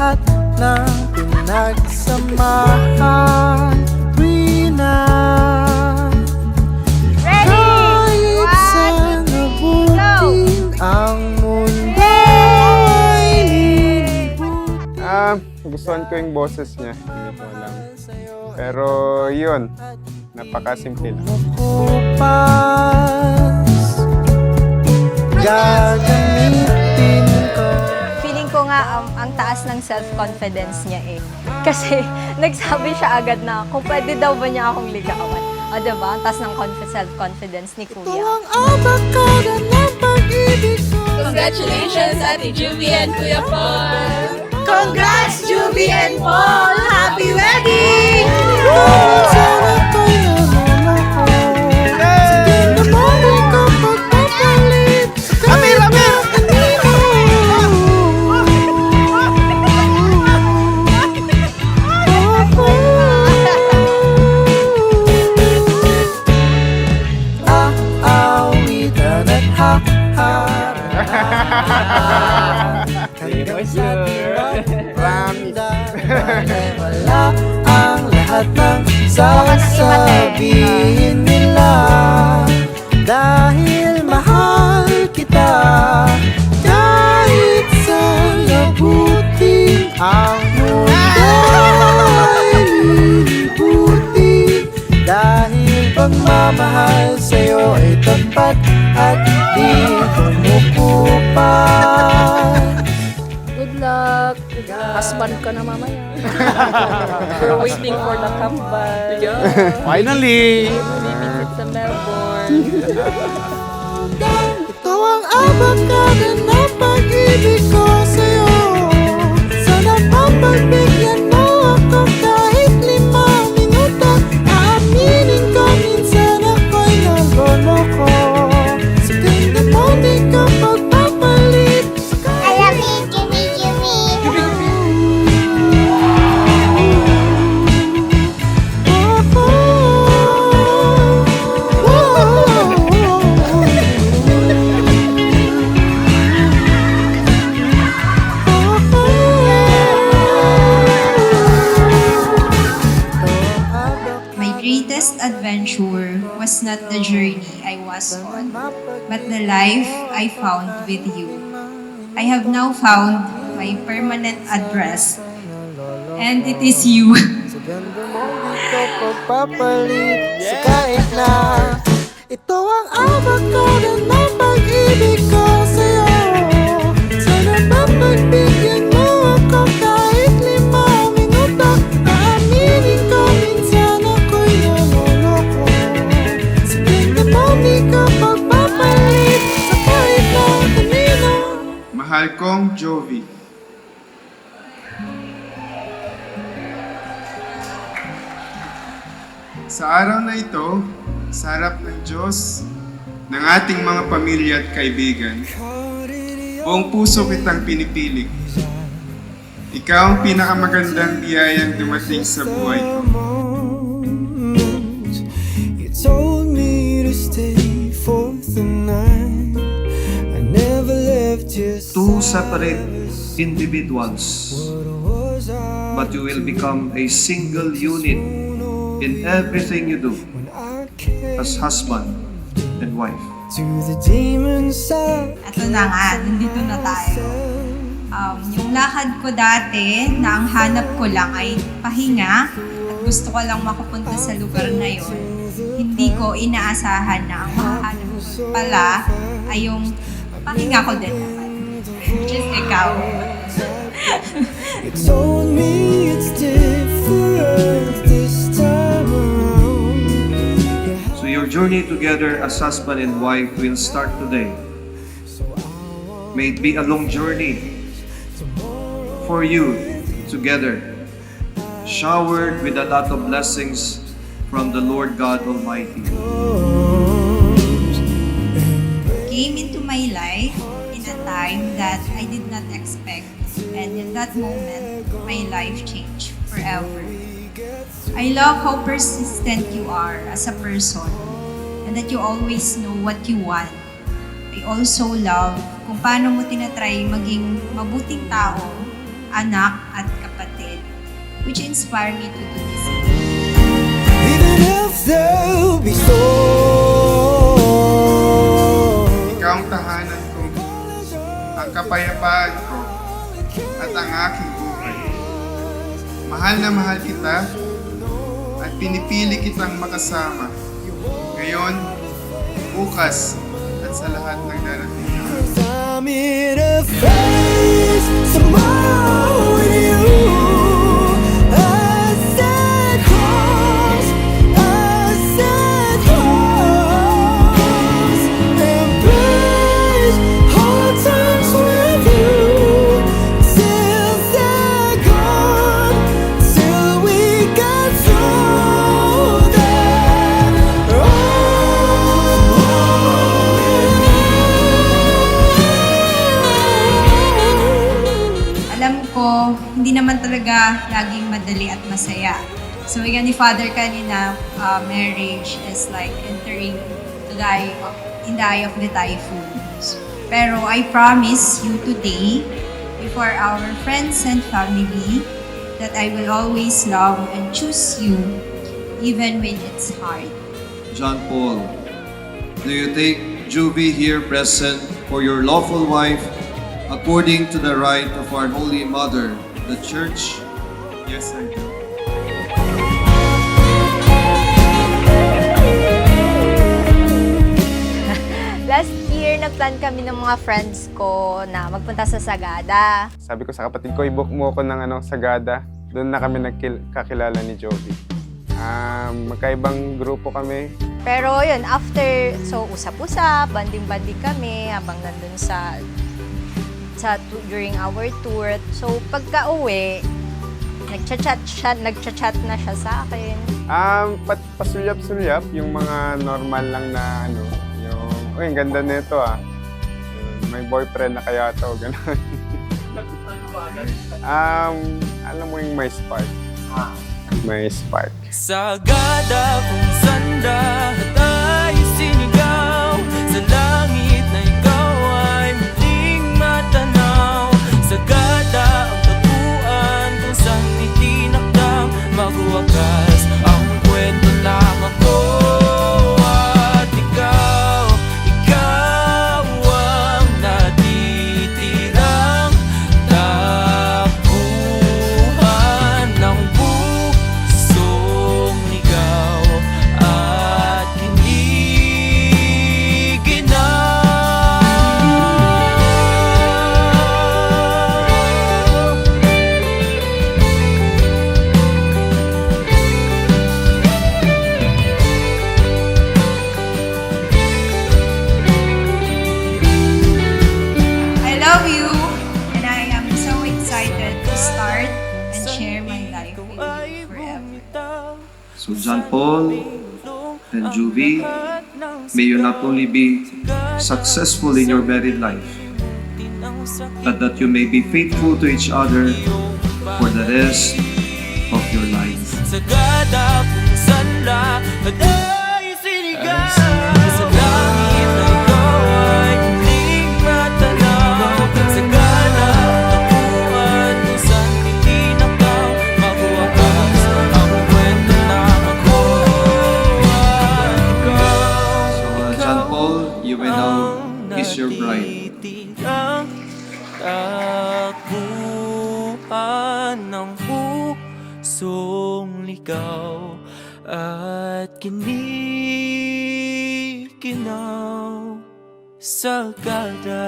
lahat ng pinagsamahan. Tuwi na kahit sa nabuting ang mundo ay lilibot. Gustuhan ko yung boses niya. Hindi ko alam. Pero yun, napakasimple lang. Kupas, gagamitin ko. Feeling ko nga ang taas ng self-confidence niya eh. Kasi nagsabi siya agad na kung pwede daw ba niya akong ligawan. O diba? Ang taas ng self-confidence ni Ito Kuya. ang abakada ng pag-ibig ko. Congratulations, Ate Juvie and Kuya Paul! Congrats, Juvie and Paul! Happy wedding! Sana ko'y naloloko. Sige naman ikaw pagpapalit. Amir! Aawitan at hanggang sa wala ang lahat ng sasabihin nila. Dahil mahal kita, kahit sa nabuting ang mundo ay lilibutin. Dahil pagmamahal sa'yo ay tapat at di kumukupat. Good luck! Husband ka na mamaya. We're waiting for the comeback. Finally! Visit sa Melbourne. Ito ang abakada ng pag-ibig ko sa'yo. Sana papagbigyan mo ako kahit 5 minuto. Aaminin ko minsan ako'y naloloko. Sa ganda mo di ka pagpapalit. I love you, Jimmy, Jimmy. My greatest adventure was not the journey I was on, but the life I found with you. I have now found my permanent address, and it is you. Sa ganda mo di ka pagpapalit sa kahit na. Ito ang abakada ng pag-ibig ko sa'yo. Sana papagbigyan mo ako kahit 5 minuto. Aaminin ko minsan ako'y naloloko. Sa ganda mo di ka pagpapalit sa kahit na kanino. Mahal kong Jovi. Sa araw na ito, sa harap ng Diyos, ng ating mga pamilya at kaibigan, buong puso kitang pinipilig. Ikaw ang pinakamagandang biyayang dumating sa buhay ko. You told me to stay for the night. I never left just Two separate individuals, but you will become a single unit in everything you do as husband and wife. to the demon side. Ito na nga, nandito na tayo. Yung lakad ko dati, na ang hanap ko lang ay pahinga at gusto ko lang makapunta sa lugar na yon. Hindi ko inaasahan na ang mahanap ko pala ay yung pahinga ko din naman. Just ikaw. You told me it's different this time around. So your journey together as husband and wife will start today. May it be a long journey for you together, showered with a lot of blessings from the Lord God Almighty. Came into my life in a time that I did not expect, and in that moment, my life changed forever. I love how persistent you are as a person, and that you always know what you want. I also love kung paano mo tinatry maging mabuting tao anak at kapatid, which inspire me to do this. Even if there'll be storms. Ikaw ang tahanan ko, ang kapayapaan ko, at ang aking buhay. Mahal na mahal kita, at pinipili kitang makasama. Ngayon, bukas, at sa lahat ng darating. I'm in a face tomorrow with you. I said close, embrace hard times with you. Till they're gone, till we get through them. Alam ko, hindi naman talaga laging madali at masaya. So, yan ni Father kanina, marriage is like entering in the eye of the typhoon. Pero I promise you today, before our friends and family, that I will always love and choose you, even when it's hard. John Paul, do you take Juvie here present for your lawful wife according to the right of our Holy Mother, the Church? Yes, I do. Last year, nagplan kami ng mga friends ko na magpunta sa Sagada. Sabi ko sa kapatid ko, i-book mo ko ng Sagada. Doon na kami nagkakilala ni Jovi. Magkaibang grupo kami. Pero yun, after, so usap-usap, banding-banding kami habang nandun during our tour. So pagka-uwi, nagchat na siya sa akin. Pasulyap-sulyap, yung mga normal lang na yung, uy, ang ganda nito may boyfriend na kaya to, gano'n. Alam mo yung may spark. May spark. Sagada kung sanda ay sinigaw sa langit na ikaw ay muling matanaw. Sagada ang taguan kung saan itinakdang magwakas ang kwento ng ako at ikaw ang natitirang takbuhan ng pusong ligaw at I love you, and I am so excited to start and share my life with you forever. So John Paul and Juvie, may you not only be successful in your married life, but that you may be faithful to each other for the rest of your life. Sagada kung sanda ay sinigaw sa langit na ikaw ay muling matanaw. Sagada ang taguan kung saan itinakdang magwakas ang kwento ng ako at ikaw. So John Paul, you may now kiss your bride. Natitirang takbuhan ng pusong ligaw at kinikinaw. Sagada.